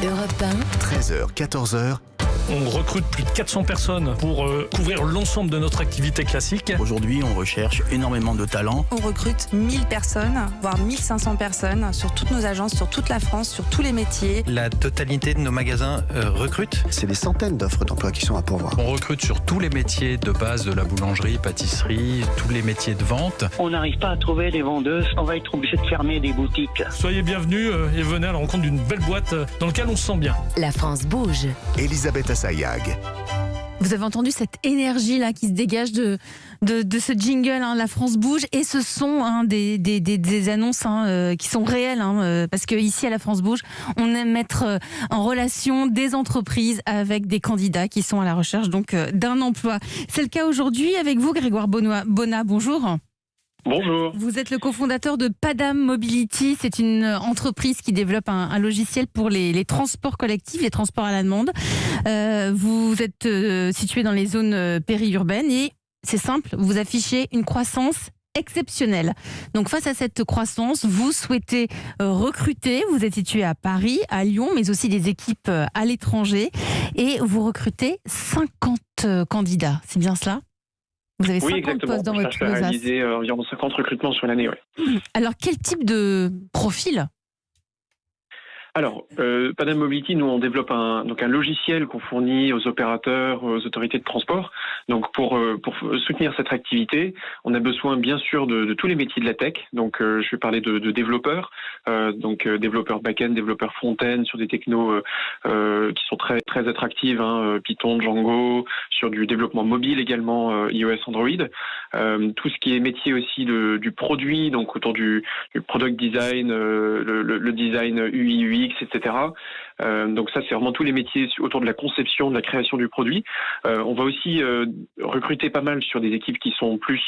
Europe 1, 13h, 14h. On recrute plus de 400 personnes pour couvrir l'ensemble de notre activité classique. Aujourd'hui, on recherche énormément de talents. On recrute 1000 personnes, voire 1500 personnes sur toutes nos agences, sur toute la France, sur tous les métiers. La totalité de nos magasins recrutent. C'est des centaines d'offres d'emploi qui sont à pourvoir. On recrute sur tous les métiers de base de la boulangerie, pâtisserie, tous les métiers de vente. On n'arrive pas à trouver des vendeuses, on va être obligé de fermer des boutiques. Soyez bienvenus et venez à la rencontre d'une belle boîte dans laquelle on se sent bien. la France bouge. Elisabeth Assayag. Vous avez entendu cette énergie là qui se dégage de ce jingle, hein, La France bouge, et ce sont des annonces qui sont réelles, parce que ici à La France bouge, on aime mettre en relation des entreprises avec des candidats qui sont à la recherche donc d'un emploi. C'est le cas aujourd'hui avec vous, Grégoire Bonnat. Bonjour. Bonjour. Vous êtes le cofondateur de Padam Mobility. C'est une entreprise qui développe un logiciel pour les transports collectifs, les transports à la demande. Vous êtes situé dans les zones périurbaines et c'est simple, vous affichez une croissance exceptionnelle. Donc face à cette croissance, vous souhaitez recruter. Vous êtes situé à Paris, à Lyon, mais aussi des équipes à l'étranger. Et vous recrutez 50 candidats. C'est bien cela ? Vous avez 50 postes dans votre besace. On cherche à réaliser environ 50 recrutements sur l'année. Ouais. Alors, quel type de profil ? Alors, Padam Mobility, nous on développe un logiciel qu'on fournit aux opérateurs, aux autorités de transport. Donc pour soutenir cette activité, on a besoin bien sûr de tous les métiers de la tech. Donc je vais parler de développeurs, développeurs back-end, développeurs front-end sur des technos qui sont très très attractives, Python, Django, sur du développement mobile également, iOS, Android. Tout ce qui est métier aussi du produit, donc autour du product design, le design UI, UX, etc. Donc ça, c'est vraiment tous les métiers autour de la conception, de la création du produit. On va aussi recruter pas mal sur des équipes qui sont plus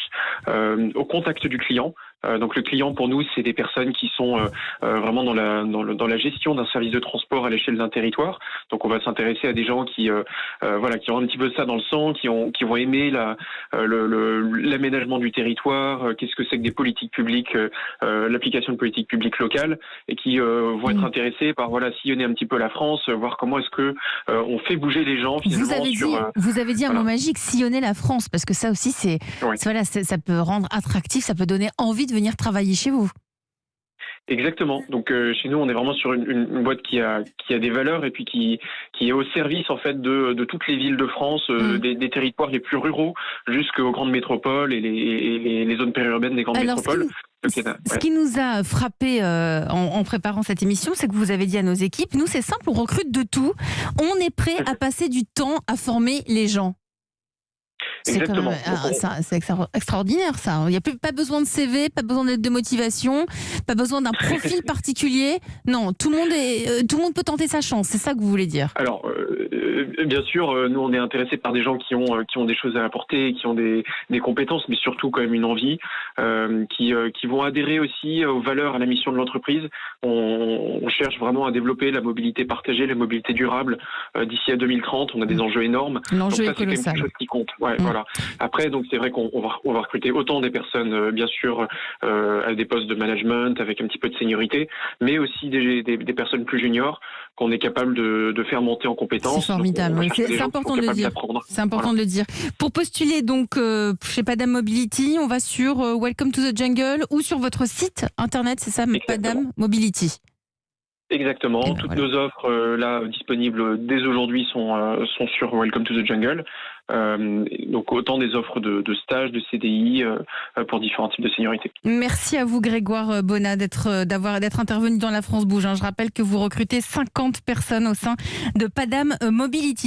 au contact du client. Donc le client pour nous, c'est des personnes qui sont vraiment dans la gestion d'un service de transport à l'échelle d'un territoire. Donc on va s'intéresser à des gens qui ont un petit peu ça dans le sang, qui vont aimer l'aménagement du territoire, qu'est-ce que c'est que des politiques publiques, l'application de politiques publiques locales, et qui vont être intéressés par sillonner un petit peu la France, voir comment est-ce que on fait bouger les gens finalement. Vous avez dit un mot magique, sillonner la France, parce que ça aussi ça peut rendre attractif, ça peut donner envie de venir travailler chez vous. Exactement. Donc chez nous, on est vraiment sur une boîte qui a des valeurs et puis qui est au service en fait de toutes les villes de France, des territoires les plus ruraux jusqu'aux grandes métropoles et les zones périurbaines des grandes métropoles. Ce qui nous a frappé en préparant cette émission, c'est que vous avez dit à nos équipes, nous c'est simple, on recrute de tout, on est prêt à passer du temps à former les gens. Exactement. C'est extraordinaire ça. Il n'y a pas besoin de CV, pas besoin d'aide de motivation, pas besoin d'un profil particulier. Non, tout le monde peut tenter sa chance. C'est ça que vous voulez dire. Alors, bien sûr, nous on est intéressés par des gens qui ont des choses à apporter, qui ont des compétences, mais surtout quand même une envie, qui vont adhérer aussi aux valeurs, à la mission de l'entreprise. On cherche vraiment à développer la mobilité partagée, la mobilité durable d'ici à 2030. On a des enjeux énormes. L'enjeu est colossal. C'est quelque chose qui compte. Ouais, voilà. Après, donc c'est vrai qu'on va recruter autant des personnes, bien sûr, à des postes de management avec un petit peu de seniorité, mais aussi des personnes plus juniors qu'on est capable de faire monter en compétences. C'est formidable. C'est important de le dire. C'est important de le dire. Pour postuler donc chez Padam Mobility, on va sur Welcome to the Jungle ou sur votre site internet, c'est ça, Padam Mobility. Exactement. Toutes nos offres disponibles dès aujourd'hui sont sur Welcome to the Jungle. Donc autant des offres de stage, de CDI pour différents types de seniorité. Merci à vous Grégoire Bonnat d'être intervenu dans La France bouge. Je rappelle que vous recrutez 50 personnes au sein de Padam Mobility.